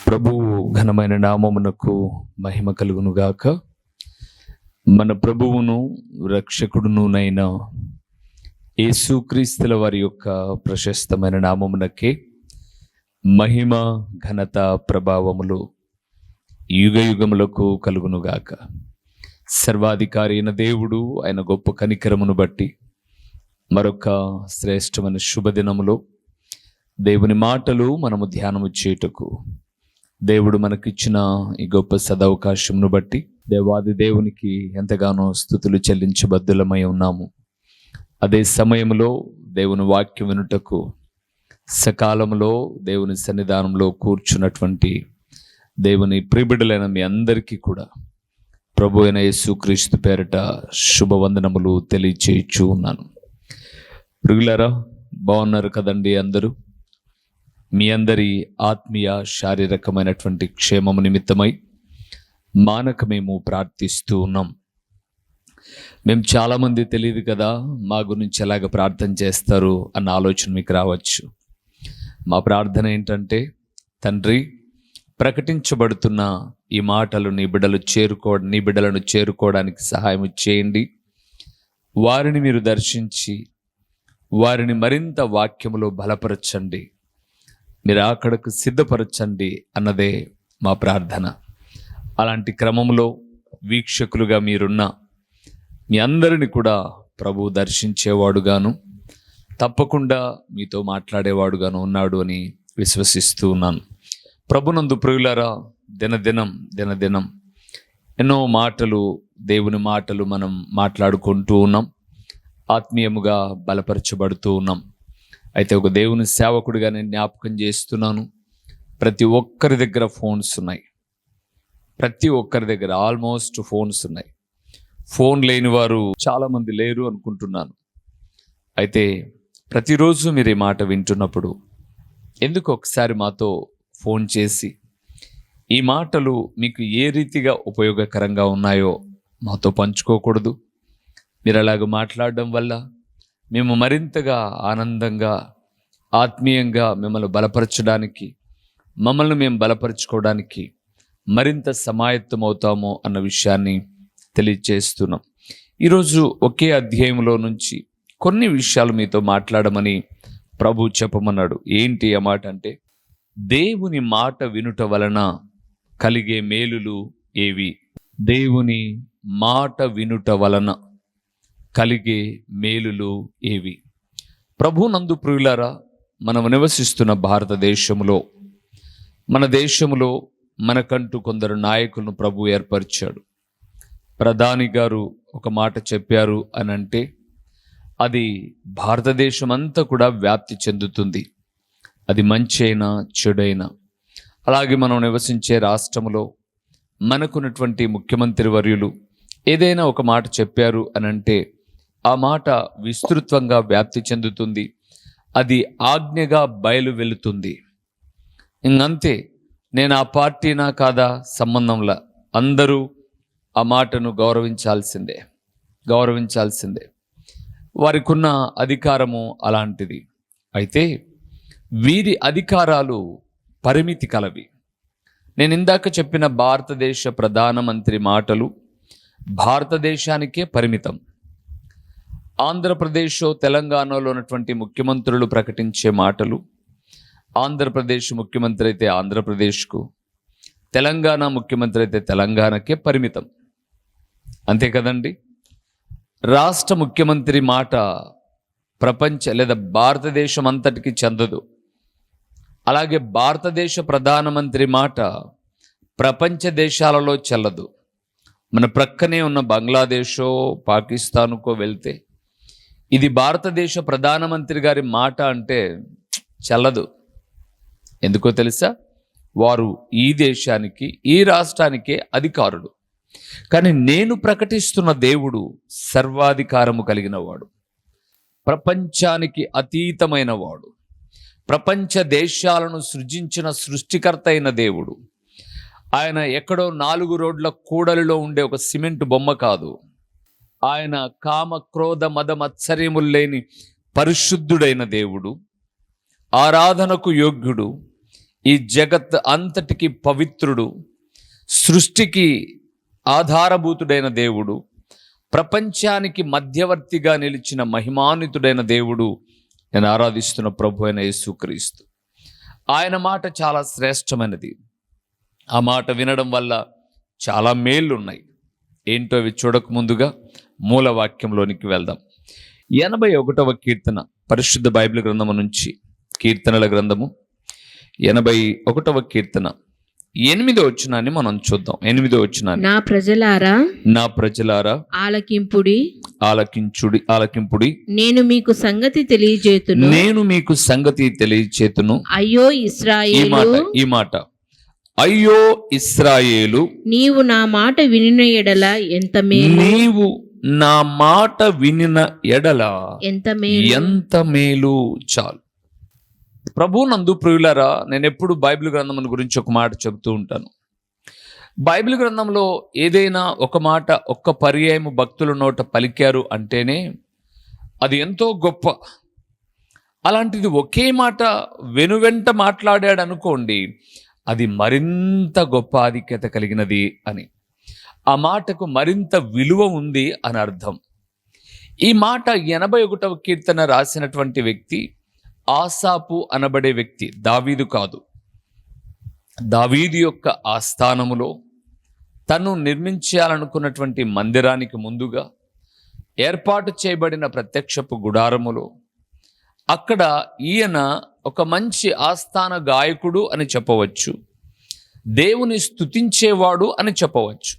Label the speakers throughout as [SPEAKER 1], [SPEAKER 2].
[SPEAKER 1] ప్రభువు ఘనమైన నామమునకు మహిమ కలుగునుగాక. మన ప్రభువును రక్షకుడునునైన యేసుక్రీస్తుల వారి యొక్క ప్రశస్తమైన నామమునకే మహిమ, ఘనత, ప్రభావములు యుగయుగములకు కలుగునుగాక. సర్వాధికారి అయిన దేవుడు ఆయన గొప్ప కనికరమును బట్టి మరొక శ్రేష్టమైన శుభదినములో దేవుని మాటలు మనము ధ్యానము చేయుటకు దేవుడు మనకిచ్చిన ఈ గొప్ప సదవకాశమును బట్టి దేవాది దేవునికి ఎంతగానో స్తుతులు చెల్లించబద్దులమై ఉన్నాము. అదే సమయంలో దేవుని వాక్యం వినుటకు సకాలంలో దేవుని సన్నిధానంలో కూర్చున్నటువంటి దేవుని ప్రియబిడ్డలైన మీ అందరికీ కూడా ప్రభు అయిన యేసుక్రీస్తు పేరట శుభవందనములు తెలియచేయచ్చు ఉన్నాను. ప్రియులారా, బాగున్నారు కదండి అందరూ? మీ అందరి ఆత్మీయ శారీరకమైనటువంటి క్షేమము నిమిత్తమై మానక మేము ప్రార్థిస్తూ ఉన్నాం. మేము చాలామంది తెలియదు కదా మా గురించి ఎలాగ ప్రార్థన చేస్తారు అన్న ఆలోచన మీకు రావచ్చు. మా ప్రార్థన ఏంటంటే, తండ్రి, ప్రకటించబడుతున్న ఈ మాటలు నీ బిడ్డలను చేరుకోవడానికి సహాయం చేయండి. వారిని మీరు దర్శించి వారిని మరింత వాక్యములో బలపరచండి, మీరు అక్కడకు సిద్ధపరచండి అన్నదే మా ప్రార్థన. అలాంటి క్రమంలో వీక్షకులుగా మీరున్న మీ అందరిని కూడా ప్రభు దర్శించేవాడుగాను తప్పకుండా మీతో మాట్లాడేవాడుగాను ఉన్నాడు అని విశ్వసిస్తూ ఉన్నాను. ప్రభునందు ప్రియులారా, దినదినం ఎన్నో మాటలు, దేవుని మాటలు మనం మాట్లాడుకుంటూ ఉన్నాం, ఆత్మీయముగా బలపరచబడుతూ ఉన్నాం. అయితే ఒక దేవుని సేవకుడిగా నేను జ్ఞాపకం చేస్తున్నాను, ప్రతి ఒక్కరి దగ్గర ఫోన్స్ ఉన్నాయి. ప్రతి ఒక్కరి దగ్గర ఆల్మోస్ట్ ఫోన్స్ ఉన్నాయి. ఫోన్ లేని వారు చాలామంది లేరు అనుకుంటున్నాను. అయితే ప్రతిరోజు మీరు ఈ మాట వింటున్నప్పుడు ఎందుకు ఒకసారి మాతో ఫోన్ చేసి ఈ మాటలు మీకు ఏ రీతిగా ఉపయోగకరంగా ఉన్నాయో మాతో పంచుకోకూడదు? మీరు అలాగ మాట్లాడడం వల్ల మేము మరింతగా ఆనందంగా, ఆత్మీయంగా మిమ్మల్ని బలపరచడానికి, మమ్మల్ని మేము బలపరచుకోవడానికి మరింత సమాయత్తం అవుతాము అన్న విషయాన్ని తెలియజేస్తున్నాం. ఈరోజు ఒకే అధ్యాయంలో నుంచి కొన్ని విషయాలు మీతో మాట్లాడమని ప్రభు చెప్పమన్నాడు. ఏంటి ఆ మాట అంటే, దేవుని మాట వినుట వలన కలిగే మేలులు ఏవి? దేవుని మాట వినుట వలన కలిగే మేలులు ఏవి? ప్రభునందు ప్రియులారా, మనం నివసిస్తున్న భారతదేశంలో, మన దేశంలో మనకంటూ కొందరు నాయకులను ప్రభు ఏర్పరిచాడు. ప్రధాని గారు ఒక మాట చెప్పారు అని అంటే అది భారతదేశం అంతా కూడా వ్యాప్తి చెందుతుంది. అది మంచి అయినా చెడైనా. అలాగే మనం నివసించే రాష్ట్రంలో మనకున్నటువంటి ముఖ్యమంత్రి వర్యులు ఏదైనా ఒక మాట చెప్పారు అని అంటే ఆ మాట విస్తృతంగా వ్యాప్తి చెందుతుంది. అది ఆజ్ఞగా బయలు వెళుతుంది. ఇంకంతే. నేను ఆ పార్టీనా కాదా సంబంధంలా అందరూ ఆ మాటను గౌరవించాల్సిందే. వారికి ఉన్న అధికారము అలాంటిది. అయితే వీరి అధికారాలు పరిమితి కలవి. నేను ఇందాక చెప్పిన భారతదేశ ప్రధానమంత్రి మాటలు భారతదేశానికే పరిమితం. ఆంధ్రప్రదేశ్, తెలంగాణలో ఉన్నటువంటి ముఖ్యమంత్రులు ప్రకటించే మాటలు ఆంధ్రప్రదేశ్ ముఖ్యమంత్రి అయితే ఆంధ్రప్రదేశ్కు, తెలంగాణ ముఖ్యమంత్రి అయితే తెలంగాణకే పరిమితం. అంతే కదండి? రాష్ట్ర ముఖ్యమంత్రి మాట లేదా భారతదేశం అంతటికి చెందదు. అలాగే భారతదేశ ప్రధానమంత్రి మాట ప్రపంచ దేశాలలో చెల్లదు. మన ప్రక్కనే ఉన్న బంగ్లాదేశో, పాకిస్తాన్కో వెళ్తే ఇది భారతదేశ ప్రధానమంత్రి గారి మాట అంటే చెల్లదు. ఎందుకో తెలుసా? వారు ఈ దేశానికి, ఈ రాష్ట్రానికే అధికారులు. కానీ నేను ప్రకటిస్తున్న దేవుడు సర్వాధికారము కలిగిన వాడు, ప్రపంచానికి అతీతమైన వాడు, ప్రపంచ దేశాలను సృజించిన సృష్టికర్త అయిన దేవుడు. ఆయన ఎక్కడో 4 రోడ్ల కూడలిలో ఉండే ఒక సిమెంట్ బొమ్మ కాదు. ఆయన కామ, క్రోధ, మద, మత్సర్యములు లేని పరిశుద్ధుడైన దేవుడు, ఆరాధనకు యోగ్యుడు. ఈ జగత్ అంతటికి పవిత్రుడు, సృష్టికి ఆధారభూతుడైన దేవుడు, ప్రపంచానికి మధ్యవర్తిగా నిలిచిన మహిమాన్వితుడైన దేవుడు నేను ఆరాధిస్తున్న ప్రభు అయిన యేసుక్రీస్తు. ఆయన మాట చాలా శ్రేష్టమైనది. ఆ మాట వినడం వల్ల చాలా మేళ్ళు ఉన్నాయి. ఏంటో అవి చూడక ముందుగా మూలవాక్యంలోనికి వెళ్దాం. 81వ కీర్తన, పరిశుద్ధ బైబిల్ గ్రంథము నుంచి, కీర్తనల గ్రంథము 81వ కీర్తన 8వ వచనాన్ని మనం చూద్దాం. 8వ వచనాన్ని, నా ప్రజలారా ఆలకింపుడి, నేను మీకు సంగతి తెలియజేతును. అయ్యో ఇశ్రాయేలు, ఈ మాట అయ్యో ఇశ్రాయేలు, నీవు నా మాట వినిన ఎడల ఎంత మేలు. చాలు. ప్రభువునందు ప్రియులారా, నేను ఎప్పుడు బైబిల్ గ్రంథం గురించి ఒక మాట చెబుతూ ఉంటాను. బైబిల్ గ్రంథంలో ఏదైనా ఒక మాట ఒక్క పర్యాయము భక్తుల నోట పలికారు అంటేనే అది ఎంతో గొప్ప. అలాంటిది ఒకే మాట వెనువెంట మాట్లాడాడు అనుకోండి, అది మరింత గొప్ప ఆధిక్యత కలిగినది అని, ఆ మాటకు మరింత విలువ ఉంది అని అర్థం. ఈ మాట 81వ కీర్తన రాసినటువంటి వ్యక్తి ఆసాపు అనబడే వ్యక్తి, దావీదు కాదు. దావీదు యొక్క ఆస్థానములో తను నిర్మించాలనుకున్నటువంటి మందిరానికి ముందుగా ఏర్పాటు చేయబడిన ప్రత్యక్షపు గుడారములో అక్కడ ఈయన ఒక మంచి ఆస్థాన గాయకుడు అని చెప్పవచ్చు, దేవుని స్తుతించేవాడు అని చెప్పవచ్చు.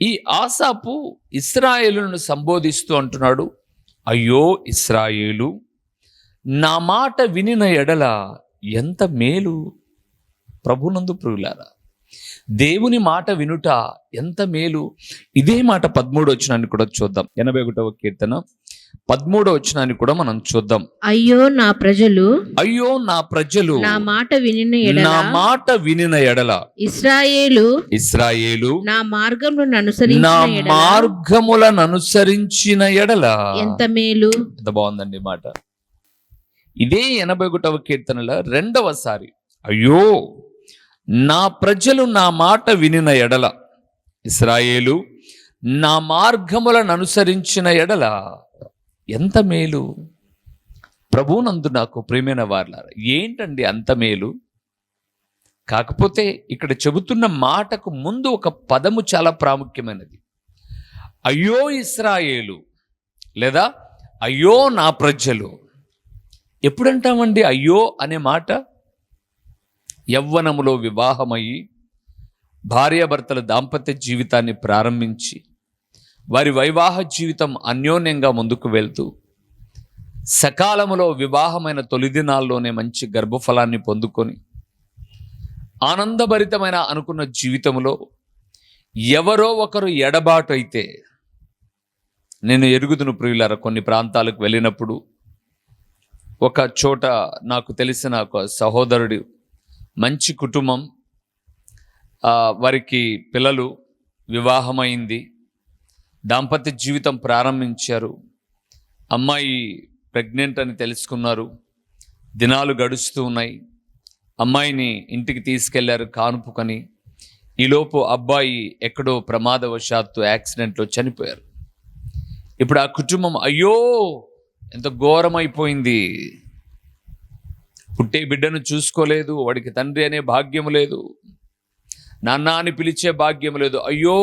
[SPEAKER 1] ఈ ఆసాపు ఇశ్రాయేలును సంబోధిస్తూ అంటున్నాడు, అయ్యో ఇశ్రాయేలు, నా మాట వినిన ఎడల ఎంత మేలు. ప్రభునందు ప్రియులారా, దేవుని మాట వినుట ఎంత మేలు. ఇదే మాట 13వ వచనాన్ని కూడా చూద్దాం. 81వ కీర్తన 13వ వచనాన్ని కూడా మనం చూద్దాం. అయ్యో నా ప్రజలు నా మాట వినిన ఎడల ఇశ్రాయేలు నా మార్గములను అనుసరించిన ఎడల ఎంత మేలు. ఎంత బాగుందండి మాట. ఇదే 81వ కీర్తనల 2వసారి, అయ్యో నా ప్రజలు నా మాట వినిన ఎడల, ఇశ్రాయేలు నా మార్గములను అనుసరించిన ఎడల ఎంత మేలు. ప్రభువునందు నాకు ప్రియమైన వారలారా, ఏంటండి అంత మేలు? కాకపోతే ఇక్కడ చెబుతున్న మాటకు ముందు ఒక పదము చాలా ప్రాముఖ్యమైనది. అయ్యో ఇశ్రాయేలు లేదా అయ్యో నా ప్రజలు. ఎప్పుడంటామండి అయ్యో అనే మాట? యవ్వనములో వివాహమయ్యి భార్యాభర్తల దాంపత్య జీవితాన్ని ప్రారంభించి వారి వైవాహ జీవితం అన్యోన్యంగా ముందుకు వెళ్తూ సకాలములో వివాహమైన తొలి దినాల్లోనే మంచి గర్భఫలాన్ని పొందుకొని ఆనందభరితమైన అనుకున్న జీవితంలో ఎవరో ఒకరు ఎడబాటు అయితే, నేను ఎరుగుదును ప్రియులారా, కొన్ని ప్రాంతాలకు వెళ్ళినప్పుడు ఒక చోట నాకు తెలిసిన ఒక సహోదరుడు, మంచి కుటుంబం, వారికి పిల్లలు, వివాహమైంది, దాంపత్య జీవితం ప్రారంభించారు. అమ్మాయి ప్రెగ్నెంట్ అని తెలుసుకున్నారు. దినాలు గడుస్తూ ఉన్నాయి. అమ్మాయిని ఇంటికి తీసుకెళ్లారు కానుపుకొని. ఈలోపు అబ్బాయి ఎక్కడో ప్రమాదవశాత్తు యాక్సిడెంట్లో చనిపోయారు. ఇప్పుడు ఆ కుటుంబం అయ్యో ఎంత ఘోరమైపోయింది. పుట్టే బిడ్డను చూసుకోలేదు, వాడికి తండ్రి అనే భాగ్యం లేదు, నాన్న అని పిలిచే భాగ్యం లేదు. అయ్యో,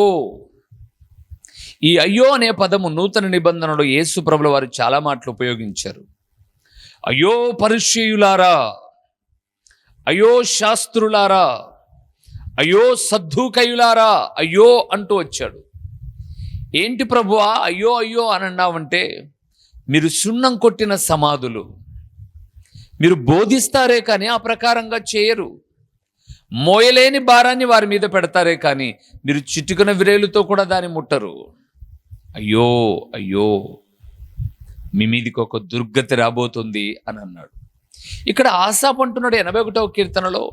[SPEAKER 1] ఈ అయ్యో అనే పదము నూతన నిబంధనలో యేసు ప్రభుల వారు చాలా మాటలు ఉపయోగించారు. అయ్యో పరిసయ్యులారా, అయ్యో శాస్త్రులారా, అయ్యో సద్దూకయులారా, అయ్యో అంటూ వచ్చాడు. ఏంటి ప్రభువా అయ్యో అయ్యో అని అన్నావంటే, మీరు సున్నం కొట్టిన సమాధులు, మీరు బోధిస్తారే కానీ ఆ ప్రకారంగా చేయరు. మోయలేని భారాన్ని వారి మీద పెడతారే కానీ మీరు చిటికన విరేలుతో కూడా దాన్ని ముట్టరు. అయ్యో అయ్యో, మీ మీదికి ఒక దుర్గతి రాబోతుంది అని అన్నాడు. ఇక్కడ ఆసాపు అంటున్నాడు 81వ కీర్తనలో,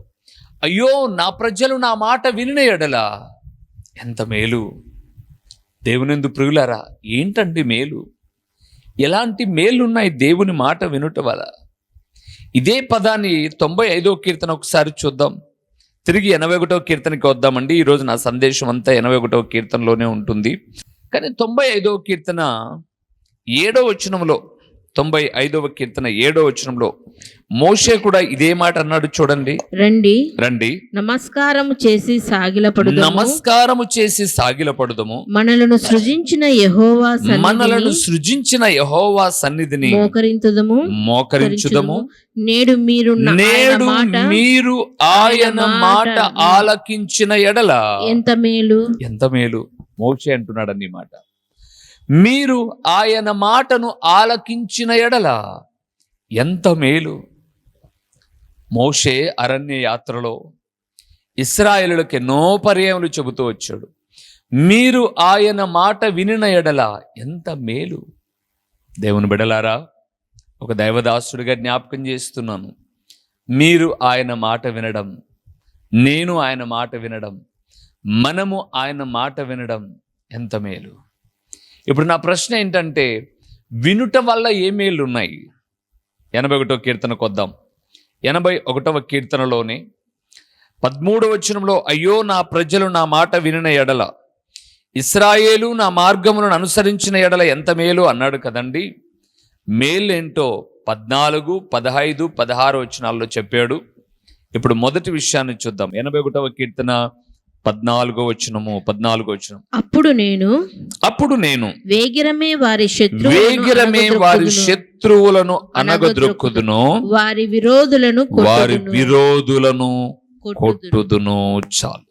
[SPEAKER 1] అయ్యో నా ప్రజలు నా మాట వినిన ఎడల ఎంత మేలు. దేవునిందు ప్రియులారా, ఏంటండి మేలు? ఎలాంటి మేలున్నాయి దేవుని మాట వినుట వల్ల? ఇదే పదాన్ని 95వ కీర్తన ఒకసారి చూద్దాం. తిరిగి 81వ కీర్తనకి వద్దామండి. ఈరోజు నా సందేశం అంతా 81వ కీర్తనలోనే ఉంటుంది. కానీ 95వ కీర్తన 7వ వచనంలో, 95వ కీర్తన 7వ వచనంలో మోషే కూడా ఇదే మాట అన్నాడు. చూడండి, రండి
[SPEAKER 2] నమస్కారము చేసి సాగిలపడుదము, మనలను సృజించిన
[SPEAKER 1] యెహోవా సన్నిధిని మోకరించుదము. నేడు మీరు ఆయన మాట ఆలకించిన ఎడల ఎంత మేలు. మోషే అంటున్నాడు అన్ని మాట. మీరు ఆయన మాటను ఆలకించిన ఎడల ఎంత మేలు. మోషే అరణ్య యాత్రలో ఇశ్రాయేలులకు ఎన్నో పర్యాయములు చెబుతూ వచ్చాడు, మీరు ఆయన మాట వినిన ఎడల ఎంత మేలు. దేవుని బిడలారా, ఒక దైవదాసుడిగా జ్ఞాపకం చేస్తున్నాను. మీరు ఆయన మాట వినడం, నేను ఆయన మాట వినడం, మనము ఆయన మాట వినడం ఎంత మేలు. ఇప్పుడు నా ప్రశ్న ఏంటంటే, వినుట వల్ల ఏ మేలు ఉన్నాయి? 81వ కీర్తనకు వద్దాం. 81వ కీర్తనలోనే 13వ వచనంలో, అయ్యో నా ప్రజలు నా మాట వినిన ఎడల, ఇశ్రాయేలు నా మార్గములను అనుసరించిన ఎడల ఎంత మేలు అన్నాడు కదండి. మేలేంటో 14, 15, 16 వచనాల్లో చెప్పాడు. ఇప్పుడు మొదటి విషయాన్ని చూద్దాం. 81వ కీర్తన 14వ వచనము. అప్పుడు నేను వేగిరమే వారి శత్రువులను అనగద్రొక్కుదును, వారి విరోధులను కొట్టుదును. చాలు.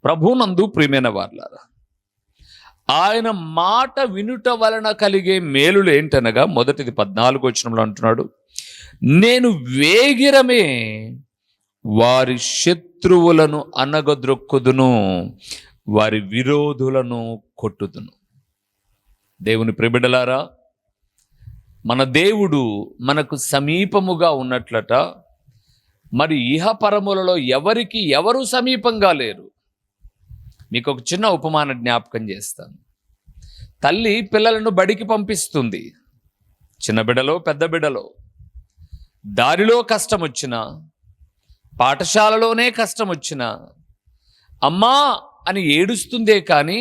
[SPEAKER 1] ప్రభునందు ప్రియమైన వారలారా, ఆయన మాట వినుట వలన కలిగే మేలులు ఏంటనగా, మొదటిది 14వ వచనంలో అంటున్నాడు, నేను వేగిరమే వారి శత్రువులను అనగద్రొక్కుదును, వారి విరోధులను కొట్టుదును. దేవుని ప్రియబిడ్డలారా, మన దేవుడు మనకు సమీపముగా ఉన్నట్లట. మరి ఇహపరములలో ఎవరికి ఎవరు సమీపంగా లేరు. మీకు ఒక చిన్న ఉపమాన జ్ఞాపకం చేస్తాను. తల్లి పిల్లలను బడికి పంపిస్తుంది. చిన్న బిడ్డలో పెద్ద బిడ్డలో దారిలో కష్టం వచ్చినా, పాఠశాలలోనే కష్టం వచ్చినా అమ్మా అని ఏడుస్తుందే కానీ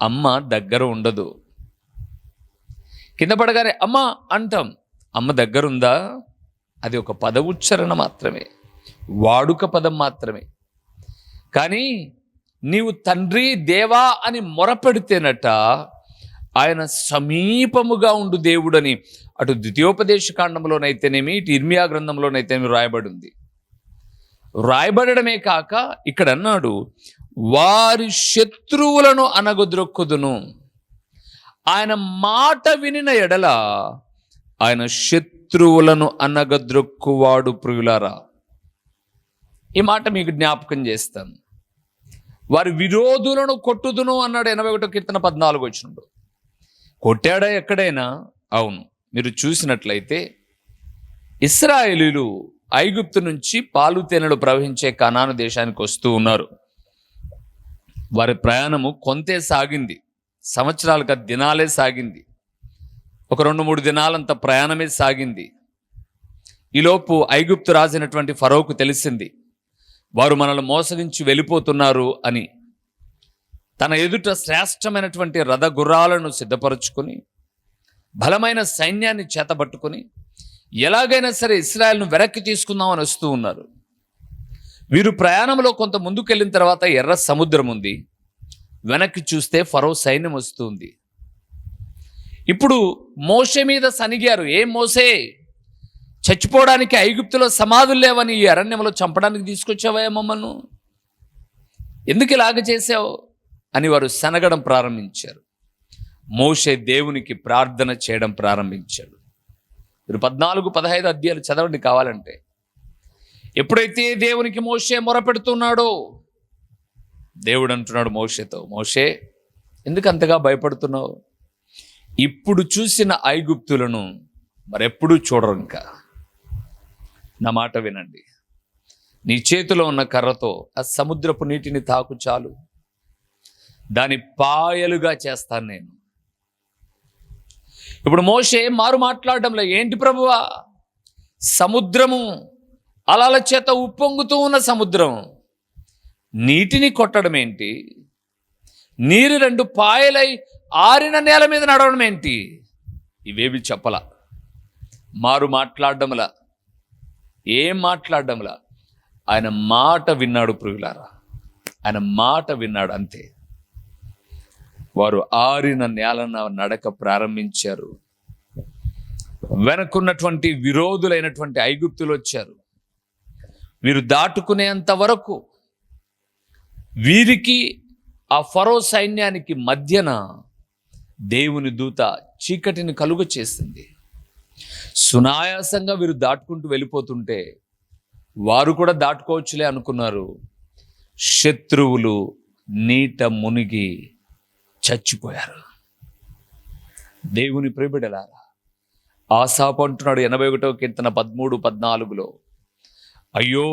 [SPEAKER 1] అమ్మ దగ్గర ఉండదు. కింద పడగానే అమ్మా అంటాం, అమ్మ దగ్గరుందా? అది ఒక పద ఉచ్చారణ మాత్రమే, వాడుక పదం మాత్రమే. కానీ నీవు తండ్రి దేవా అని మొరపెడితేనట ఆయన సమీపముగా ఉండు దేవుడని అటు ద్వితీయోపదేశ కాండంలోనైతేనేమి, ఇటు ఇర్మియా గ్రంథంలోనైతేనేమి రాయబడి ఉంది. రాయబడమే కాక ఇక్కడ అన్నాడు, వారి శత్రువులను అనగద్రొక్కుదును. ఆయన మాట వినిన ఎడల ఆయన శత్రువులను అనగద్రొక్కువాడు. ప్రియులారా, ఈ మాట మీకు జ్ఞాపకం చేస్తాను. వారి విరోధులను కొట్టుదును అన్నాడు 81వ కీర్తన 14వ వచనంలో. కొట్టాడా ఎక్కడైనా? అవును. మీరు చూసినట్లయితే ఇశ్రాయేలీయులు ఐగుప్తు నుంచి పాలు తేనెలు ప్రవహించే కనాను దేశానికి వస్తూ ఉన్నారు. వారి ప్రయాణము కొంతే సాగింది, సంవత్సరాలుగా దినాలే సాగింది. ఒక 2-3 దినాలంత ప్రయాణమే సాగింది. ఈలోపు ఐగుప్తు రాజైనటువంటి ఫరోకు తెలిసింది, వారు మనల్ని మోసగించి వెళ్ళిపోతున్నారు అని. తన ఎదుట శ్రేష్టమైనటువంటి రథగుర్రాలను సిద్ధపరచుకొని, బలమైన సైన్యాన్ని చేతబట్టుకొని ఎలాగైనా సరే ఇశ్రాయేలును వెనక్కి తీసుకుందామని వస్తూ ఉన్నారు. వీరు ప్రయాణంలో కొంత ముందుకెళ్ళిన తర్వాత ఎర్ర సముద్రం ఉంది. వెనక్కి చూస్తే ఫరో సైన్యం వస్తుంది. ఇప్పుడు మోషే మీద సనిగారు. ఏం మోసే, చచ్చిపోవడానికి ఐగుప్తులో సమాధులు లేవని ఈ అరణ్యంలో చంపడానికి తీసుకొచ్చావా మమ్మల్ని? ఎందుకు ఇలాగ చేసావు అని వారు సనగడం ప్రారంభించారు. మోషే దేవునికి ప్రార్థన చేయడం ప్రారంభించాడు. మీరు 14-15 అధ్యాయాలు చదవండి కావాలంటే. ఎప్పుడైతే దేవునికి మోషే మొరపెడుతున్నాడో, దేవుడు అంటున్నాడు మోషేతో, మోషే ఎందుకు అంతగా భయపడుతున్నావు? ఇప్పుడు చూసిన ఐగుప్తులను మరెప్పుడూ చూడరు. ఇంకా నా మాట వినండి. నీ చేతిలో ఉన్న కర్రతో ఆ సముద్రపు నీటిని తాకు చాలు, దాని పాయలుగా చేస్తాను నేను. ఇప్పుడు మోషే మారు మాట్లాడడంలో, ఏంటి ప్రభువా, సముద్రము, అలల చేత ఉప్పొంగుతూ ఉన్న సముద్రం నీటిని కొట్టడం ఏంటి? నీరు 2 పాయలై ఆరిన నేల మీద నడవడం ఏంటి? ఇవేవి చెప్పలా. మారు మాట్లాడడంలా, ఏం మాట్లాడడంలా, ఆయన మాట విన్నాడు ప్రియులారా. ఆయన మాట విన్నాడు, అంతే. వారు ఆరిన నేలన నడక ప్రారంభించారు. వెనకున్నటువంటి విరోధులైనటువంటి ఐగుప్తులు వచ్చారు. వీరు దాటుకునేంత వరకు వీరికి ఆ ఫరో సైన్యానికి మధ్యన దేవుని దూత చీకటిని కలుగ చేసింది. సునాయాసంగా వీరు దాటుకుంటూ వెళ్ళిపోతుంటే వారు కూడా దాటుకోవచ్చులే అనుకున్నారు. శత్రువులు నీట మునిగి చచ్చిపోయారు. దేవుని ప్రియబిడ్డలారా, ఆసాపు అంటున్నాడు 81వ కీర్తన 13-14లో, అయ్యో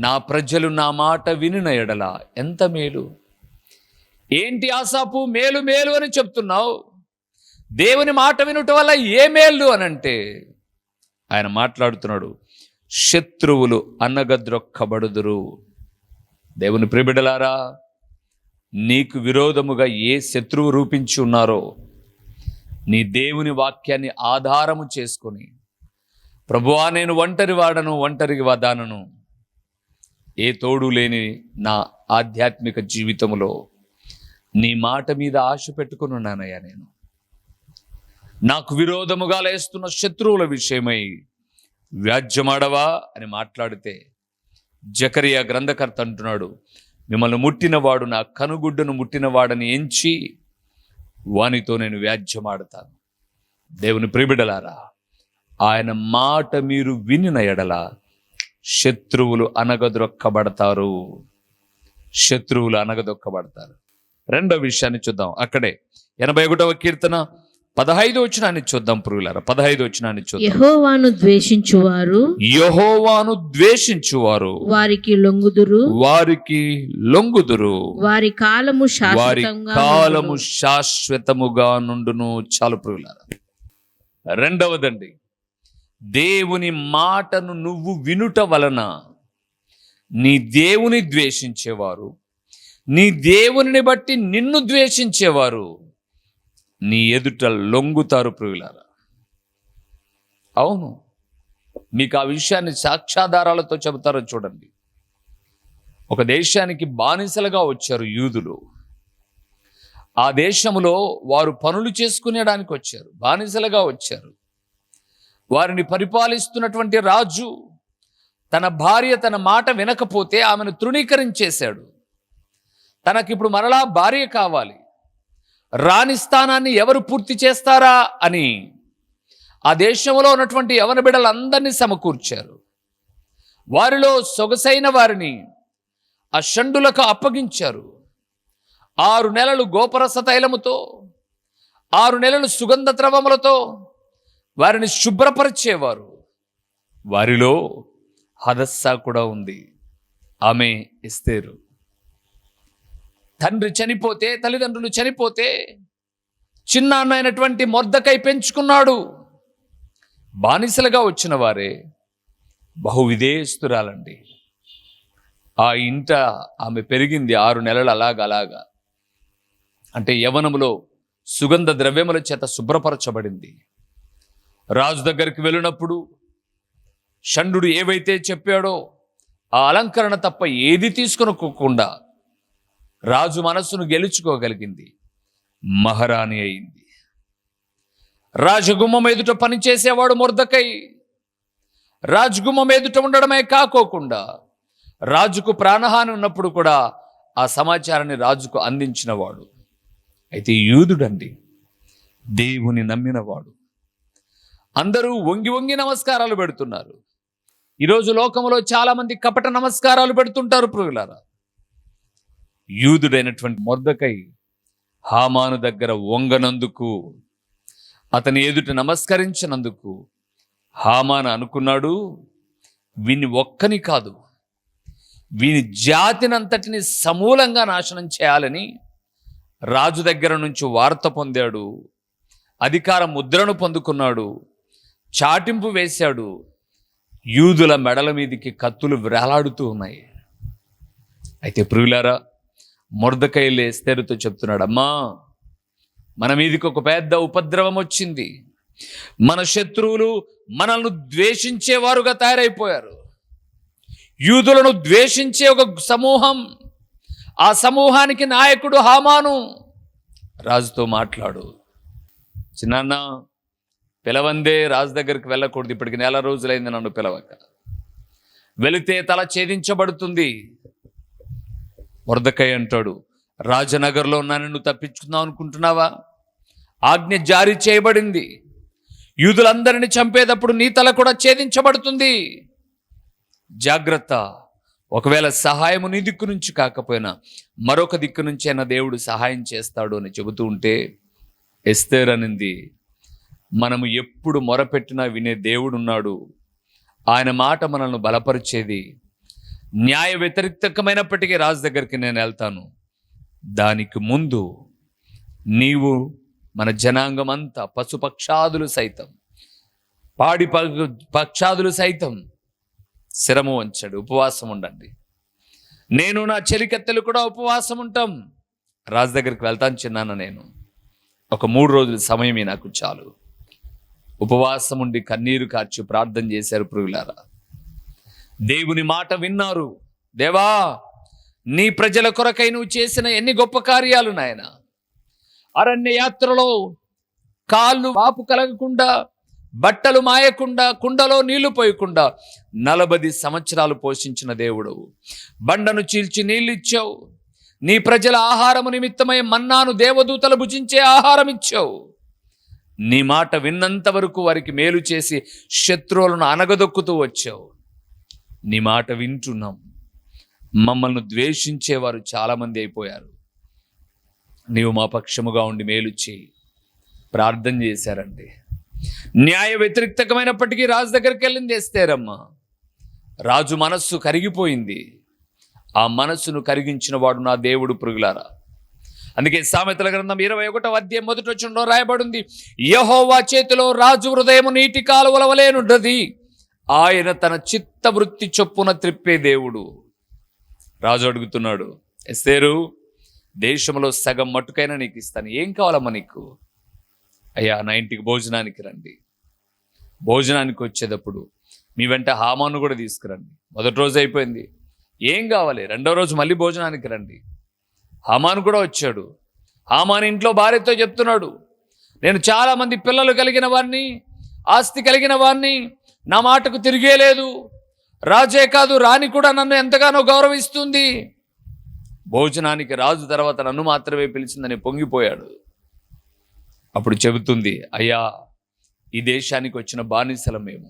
[SPEAKER 1] నా ప్రజలు నా మాట వినిన ఎడల ఎంత మేలు. ఏంటి ఆసాపు, మేలు మేలు అని చెప్తున్నావు? దేవుని మాట వినుట వల్ల ఏ మేలు అనంటే ఆయన మాట్లాడుతున్నాడు, శత్రువులు అన్నగద్రొక్కబడుదురు. దేవుని ప్రియబిడ్డలారా, నీకు విరోధముగా ఏ శత్రువు రూపించి ఉన్నారో నీ దేవుని వాక్యాన్ని ఆధారము చేసుకొని, ప్రభువా నేను ఒంటరి వాడను, ఒంటరికి వదానను, ఏ తోడు లేని నా ఆధ్యాత్మిక జీవితంలో నీ మాట మీద ఆశ పెట్టుకుని ఉన్నానయ్యా. నేను నాకు విరోధముగా లేస్తున్న శత్రువుల విషయమై వ్యాజ్యమాడవా అని మాట్లాడితే జకరియా గ్రంథకర్త అంటున్నాడు, మిమ్మల్ని ముట్టినవాడు నా కనుగుడ్డును ముట్టినవాడని ఎంచి వానితో నేను వ్యాజ్యమాడతాను. దేవుని ప్రియబిడ్డలారా, ఆయన మాట మీరు వినిన ఎడల శత్రువులు అనగదొక్కబడతారు. శత్రువులు అనగదొక్కబడతారు. రెండో విషయాన్ని చూద్దాం. అక్కడే 81వ కీర్తన 15వ వచనాన్ని చూద్దాం ప్రియులారా. 15వ వచనాన్ని చూద్దాం.
[SPEAKER 2] యెహోవాను ద్వేషించువారు,
[SPEAKER 1] యెహోవాను ద్వేషించువారు
[SPEAKER 2] వారికి లొంగుదురు,
[SPEAKER 1] వారికి లొంగుదురు,
[SPEAKER 2] వారి కాలము
[SPEAKER 1] శాశ్వతముగా నుండును. చాలు ప్రియులారా. రెండవదండి, దేవుని మాటను నువ్వు వినుట వలన నీ దేవుని ద్వేషించేవారు, నీ దేవుని బట్టి నిన్ను ద్వేషించేవారు నీ ఎదుట లొంగుతారు ప్రియులారా. అవును, మీకు ఆ విషయాన్ని సాక్ష్యాధారాలతో చెబుతారో చూడండి. ఒక దేశానికి బానిసలుగా వచ్చారు యూదులు. ఆ దేశంలో వారు పనులు చేసుకునేడానికి వచ్చారు, బానిసలుగా వచ్చారు. వారిని పరిపాలిస్తున్నటువంటి రాజు తన భార్య తన మాట వినకపోతే ఆమెను తృణీకరించేశాడు. తనకిప్పుడు మరలా భార్య కావాలి, రాణి స్థానాన్ని ఎవరు పూర్తి చేస్తారా అని ఆ దేశంలో ఉన్నటువంటి యవన బిడ్డలందరినీ సమకూర్చారు. వారిలో సొగసైన వారిని ఆ షండులకు అప్పగించారు. 6 నెలలు గోపరస తైలముతో, 6 నెలలు సుగంధ ద్రవములతో వారిని శుభ్రపరిచేవారు. వారిలో హదస్సా కూడా ఉంది, ఆమె ఎస్తేరు. తండ్రి చనిపోతే, తల్లిదండ్రులు చనిపోతే చిన్నాన్న అయినటువంటి మొర్దకై పెంచుకున్నాడు. బానిసలుగా వచ్చిన వారే బహు విధేయస్తురాలండి. ఆ ఇంట ఆమె పెరిగింది 6 నెలలు అలాగా. అంటే యవనములో సుగంధ ద్రవ్యముల చేత శుభ్రపరచబడింది. రాజు దగ్గరికి వెళ్ళినప్పుడు షండు ఏవైతే చెప్పాడో ఆ అలంకరణ తప్ప ఏది తీసుకొనుకోకుండా రాజు మనస్సును గెలుచుకోగలిగింది, మహారాణి అయింది. రాజగుమ్మం ఎదుట పనిచేసేవాడు మొర్దకై. రాజగుమ్మం ఎదుట ఉండడమే కాకోకుండా రాజుకు ప్రాణహాని ఉన్నప్పుడు కూడా ఆ సమాచారాన్ని రాజుకు అందించినవాడు. అయితే యూదుడండి, దేవుని నమ్మినవాడు. అందరూ వంగి వంగి నమస్కారాలు పెడుతున్నారు. ఈరోజు లోకంలో చాలా మంది కపట నమస్కారాలు పెడుతుంటారు ప్రియులారా. యూదుడైనటువంటి మొర్దకై హామాను దగ్గర వంగనందుకు, అతని ఎదుట నమస్కరించినందుకు హామాను అనుకున్నాడు, వీని ఒక్కని కాదు, వీని జాతినంతటిని సమూలంగా నాశనం చేయాలని రాజు దగ్గర నుంచి వార్త పొందాడు. అధికార ముద్రను పొందుకున్నాడు. చాటింపు వేశాడు. యూదుల మెడల మీదికి కత్తులు వేలాడుతూ ఉన్నాయి. అయితే ప్రియులారా, మొర్దెకై ఎస్తేరుతో చెప్తున్నాడు, అమ్మా మన మీదికి ఒక పెద్ద ఉపద్రవం వచ్చింది. మన శత్రువులు మనల్ని ద్వేషించేవారుగా తయారైపోయారు. యూదులను ద్వేషించే ఒక సమూహం, ఆ సమూహానికి నాయకుడు హామాను. రాజుతో మాట్లాడు, చిన్నాన్న పిలవందే రాజు దగ్గరికి వెళ్ళకూడదు, ఇప్పటికి 4 రోజులైంది నన్ను పిలవక, వెళితే తల ఛేదించబడుతుంది. మొర్దెకై అంటాడు, రాజనగర్లో ఉన్నాను, నువ్వు తప్పించుకుందాం అనుకుంటున్నావా? ఆజ్ఞ జారీ చేయబడింది, యూదులందరినీ చంపేటప్పుడు నీ తల కూడా ఛేదించబడుతుంది. జాగ్రత్త, ఒకవేళ సహాయము నీ దిక్కు నుంచి కాకపోయినా మరొక దిక్కు నుంచి అయినా దేవుడు సహాయం చేస్తాడు అని చెబుతూ ఉంటే ఎస్తేర్ అనింది, మనము ఎప్పుడు మొరపెట్టినా వినే దేవుడు ఉన్నాడు, ఆయన మాట మనల్ని బలపరిచేది. న్యాయ వ్యతిరేకమైనప్పటికీ రాజు దగ్గరికి నేను వెళ్తాను. దానికి ముందు నీవు మన జనాంగం అంతా, పశుపక్షాదులు సైతం, పాడి పక్షాదులు సైతం శిరము వంచడు, ఉపవాసం ఉండండి. నేను నా చెలికత్తెలు కూడా ఉపవాసం ఉంటాం. రాజు దగ్గరికి వెళ్తాను చిన్నాన్న, నేను ఒక 3 రోజుల సమయమే నాకు చాలు. ఉపవాసం ఉండి కన్నీరు కార్చి ప్రార్థన చేశారు ప్రియులారా. దేవుని మాట విన్నారు. దేవా, నీ ప్రజల కొరకై నువ్వు చేసిన ఎన్ని గొప్ప కార్యాలు నాయన. అరణ్య యాత్రలో కాళ్ళు వాపు కలగకుండా, బట్టలు మాయకుండా, కుండలో నీళ్లు పోయకుండా 40 సంవత్సరాలు పోషించిన దేవుడు. బండను చీల్చి నీళ్ళిచ్చావు. నీ ప్రజల ఆహారము నిమిత్తమై మన్నాను దేవదూతలు భుజించే ఆహారం ఇచ్చావు. నీ మాట విన్నంత వరకు వారికి మేలు చేసి శత్రువులను అనగదొక్కుతూ వచ్చావు. నీ మాట వింటున్నాం. మమ్మల్ని ద్వేషించేవారు చాలామంది అయిపోయారు. నీవు మా పక్షముగా ఉండి మేలు చేయి. ప్రార్థన చేశారండి. న్యాయ వ్యతిరేకమైనప్పటికీ రాజు దగ్గరికి వెళ్ళింది ఎస్తేరమ్మ. రాజు మనస్సు కరిగిపోయింది. ఆ మనస్సును కరిగించిన వాడు నా దేవుడు ప్రియులారా. అందుకే సామెతల గ్రంథం 21వ అధ్యాయం 1వ వచనంలో రాయబడింది, యెహోవా చేతిలో రాజు హృదయము నీటి కాలువల వలెనున్నది, ఆయన తన చిత్త వృత్తి చొప్పున త్రిప్పే దేవుడు. రాజు అడుగుతున్నాడు, ఎస్తేరు, దేశంలో సగం మట్టుకైనా నీకు ఇస్తాను, ఏం కావాలమ్మా నీకు? అయ్యా, నా ఇంటికి భోజనానికి రండి. భోజనానికి వచ్చేటప్పుడు మీ వెంట హామాను కూడా తీసుకురండి. మొదటి రోజు అయిపోయింది, ఏం కావాలి? 2వ రోజు మళ్ళీ భోజనానికి రండి. హామాను కూడా వచ్చాడు. హామాను ఇంట్లో భార్యతో చెప్తున్నాడు, నేను చాలామంది పిల్లలు కలిగిన వాడిని, ఆస్తి కలిగిన వాడిని, నా మాటకు తిరిగేలేదు. రాజే కాదు, రాణి కూడా నన్ను ఎంతగానో గౌరవిస్తుంది. భోజనానికి రాజు తర్వాత నన్ను మాత్రమే పిలిచిందని పొంగిపోయాడు. అప్పుడు చెబుతుంది, అయ్యా, ఈ దేశానికి వచ్చిన బానిసలం మేము.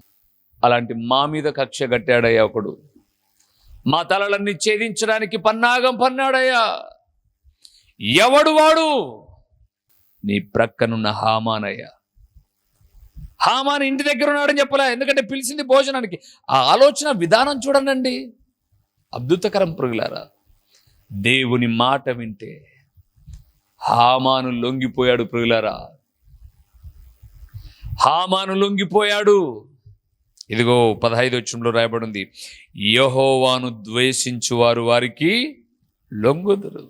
[SPEAKER 1] అలాంటి మా మీద కక్ష కట్టాడయ్యా ఒకడు. మా తలలన్నీ ఛేదించడానికి పన్నాగం పన్నాడయ్యా. ఎవడు వాడు? నీ ప్రక్కనున్న హామానయ్యా. హామాను ఇంటి దగ్గర ఉన్నాడని చెప్పలే, ఎందుకంటే పిలిచింది భోజనానికి. ఆ ఆలోచన విధానం చూడండి, అద్భుతకరం ప్రియులారా. దేవుని మాట వింటే హామాను లొంగిపోయాడు ప్రియులారా. హామాను లొంగిపోయాడు. ఇదిగో 15వ వచనంలో రాయబడింది, యెహోవాను ద్వేషించువారు వారికి లొంగుదురు.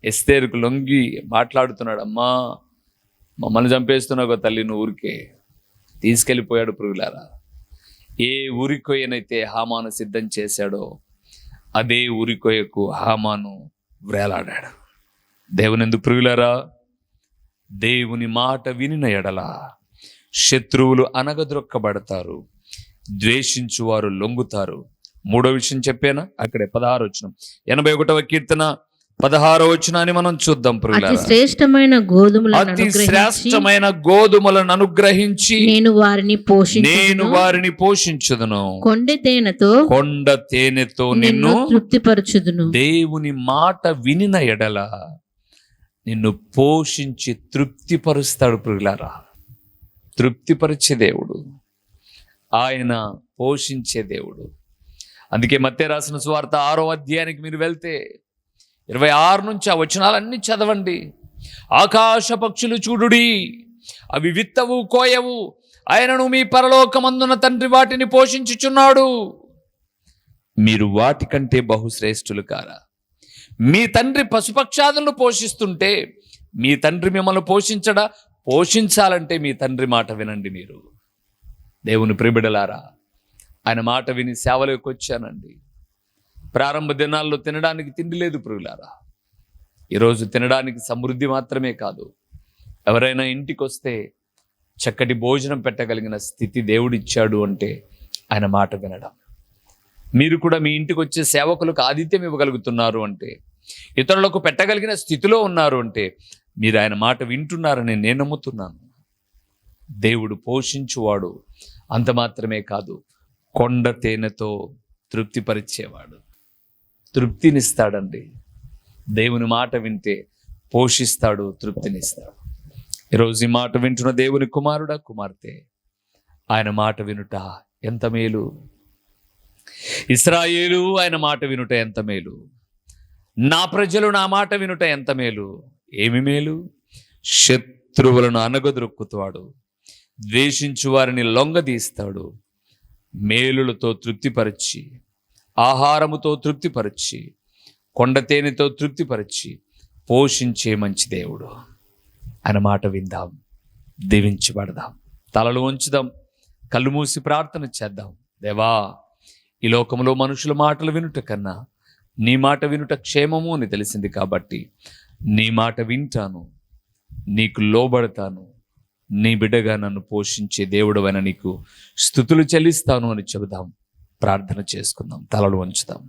[SPEAKER 1] ఎస్తేరుకు లొంగి మాట్లాడుతున్నాడు, అమ్మా మమ్మల్ని చంపేస్తున్నావు తల్లి, నువ్వు ఊరికే తీసుకెళ్ళిపోయాడు ప్రియులారా. ఏ ఊరికొయ్యనైతే హామాను సిద్ధం చేశాడో అదే ఊరికొయ్యకు హామాను వ్రేలాడాడు. దేవునందు ప్రియులారా, దేవుని మాట వినిన ఎడల శత్రువులు అనగద్రొక్కబడతారు, ద్వేషించువారు లొంగుతారు. 3వ విషయం చెప్పానా? అక్కడే 16వ వచనం, 81వ కీర్తన 16వ వచనాన్ని మనం చూద్దాం ప్రియులారా.
[SPEAKER 2] అతి శ్రేష్టమైన
[SPEAKER 1] గోధుమలను అనుగ్రహించి
[SPEAKER 2] నేను
[SPEAKER 1] వారిని పోషించుదును, కొండ తేనెతో నిన్ను
[SPEAKER 2] తృప్తిపరచుదును.
[SPEAKER 1] దేవుని మాట వినిన ఎడల నిన్ను పోషించి తృప్తిపరుస్తాడు ప్రియులారా. తృప్తిపరిచే దేవుడు ఆయన, పోషించే దేవుడు. అందుకే మత్తయి రాసిన సువార్త 6వ అధ్యాయానికి మీరు వెళ్తే 26 నుంచి ఆ వచనాలన్నీ చదవండి. ఆకాశ పక్షులు చూడుడి, అవి విత్తవు కోయవు, ఆయనను మీ పరలోకమందున తండ్రి వాటిని పోషించుచున్నాడు. మీరు వాటికంటే బహుశ్రేష్ఠులు కారా? మీ తండ్రి పశుపక్షాదులను పోషిస్తుంటే మీ తండ్రి మిమ్మల్ని పోషించాలంటే మీ తండ్రి మాట వినండి. మీరు దేవుని ప్రియబిడ్డలారా, ఆయన మాట విని సేవలోకి వచ్చానండి. ప్రారంభ దినాల్లో తినడానికి తిండి లేదు ప్రియులారా. ఈరోజు తినడానికి సమృద్ధి మాత్రమే కాదు, ఎవరైనా ఇంటికి వస్తే చక్కటి భోజనం పెట్టగలిగిన స్థితి దేవుడిచ్చాడు అంటే ఆయన మాట వినడం. మీరు కూడా మీ ఇంటికి వచ్చే సేవకులకు ఆతిథ్యం ఇవ్వగలుగుతున్నారు అంటే, ఇతరులకు పెట్టగలిగిన స్థితిలో ఉన్నారు అంటే మీరు ఆయన మాట వింటున్నారని నేను నమ్ముతున్నాను. దేవుడు పోషించువాడు, అంత మాత్రమే కాదు, కొండ తేనెతో తృప్తిపరిచేవాడు. తృప్తినిస్తాడండి. దేవుని మాట వింటే పోషిస్తాడు, తృప్తినిస్తాడు. ఈరోజు ఈ మాట వింటున్న దేవుని కుమారుడా, కుమార్తె, ఆయన మాట వినుట ఎంత మేలు. ఇశ్రాయేలు ఆయన మాట వినుట ఎంత మేలు. నా ప్రజలు నా మాట వినుట ఎంత మేలు. ఏమి మేలు? శత్రువులను అనగదొరుకుతాడు, ద్వేషించు వారిని లొంగదీస్తాడు, మేలులతో తృప్తిపరిచి, ఆహారముతో తృప్తిపరిచి, కొండ తేనెతో తృప్తిపరిచి పోషించే మంచి దేవుడు. ఆయన మాట విందాం, దీవించబడదాం. తలలు ఉంచుదాం, కళ్ళు మూసి ప్రార్థన చేద్దాం. దేవా, ఈ లోకంలో మనుషుల మాటలు వినుట కన్నా నీ మాట వినుట క్షేమము అని తెలిసింది కాబట్టి నీ మాట వింటాను, నీకు లోబడతాను, నీ బిడ్డగా నన్ను పోషించే దేవుడవైన నీకు స్తుతులు చెల్లిస్తాను అని చెబుదాం. ప్రార్థన చేసుకుందాం, తలలు వంచుదాం.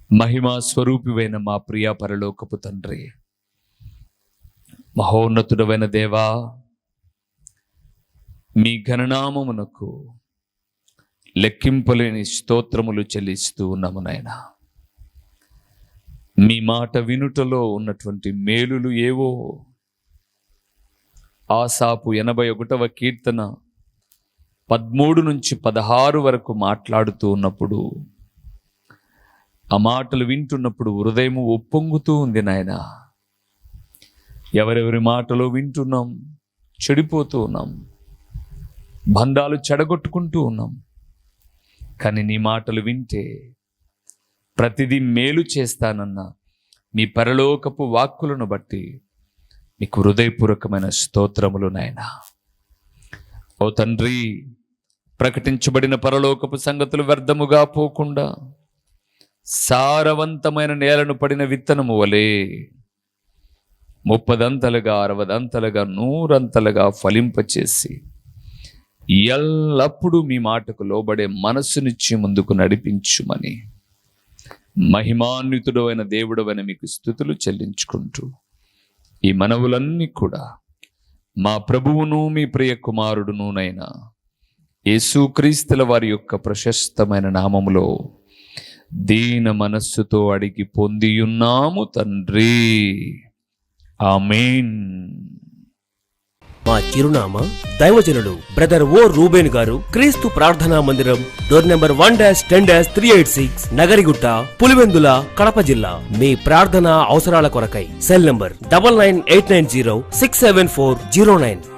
[SPEAKER 1] మహిమా స్వరూపివైన మా ప్రియ పరలోకపు తండ్రి, మహోన్నతుడవైన దేవా, మీ ఘననామమునకు లెక్కింపలేని స్తోత్రములు చెల్లిస్తూ ఉన్నాము నాయనా. మీ మాట వినుటలో ఉన్నటువంటి మేలులు ఏవో ఆసాపు 81వ కీర్తన 13 నుంచి 16 వరకు మాట్లాడుతూ ఉన్నప్పుడు, ఆ మాటలు వింటున్నప్పుడు హృదయం ఉప్పొంగుతూ ఉంది నాయనా. ఎవరెవరి మాటలో వింటున్నాం, చెడిపోతూ ఉన్నాం, బంధాలు చెడగొట్టుకుంటూ ఉన్నాం. కానీ నీ మాటలు వింటే ప్రతిదీ మేలు చేస్తానన్న మీ పరలోకపు వాక్కులను బట్టి మీకు హృదయపూర్వకమైన స్తోత్రములు నాయనా. ఓ తండ్రి, ప్రకటించబడిన పరలోకపు సంగతులు వ్యర్థముగా పోకుండా సారవంతమైన నేలను పడిన విత్తనము వలె 30 అంతలుగా 60 అంతలుగా 100 అంతలుగా ఫలింపచేసి ఎల్లప్పుడూ మీ మాటకు లోబడే మనస్సునిచ్చి ముందుకు నడిపించుమని మహిమాన్వితుడు అయిన దేవుడవైన మీకు స్తుతులు చెల్లించుకుంటూ ఈ మనవులన్నీ కూడా మా ప్రభువును మీ ప్రియ కుమారుడునునైనా యేసుక్రీస్తుల వారి యొక్క ప్రశస్తమైన నామములో దీన మనస్సుతో అడిగి పొందియున్నాము తండ్రి. ఆమేన్.
[SPEAKER 3] మా చిరునామా దైవజనుడు బ్రదర్ ఓ రూబేన్ గారు, క్రీస్తు ప్రార్థనా మందిరం, డోర్ నెంబర్ 1-10-386, నగరిగుట్ట, పులివెందుల, కడప జిల్లా. మీ ప్రార్థనా అవసరాల కొరకై సెల్ నంబర్ 9989067409.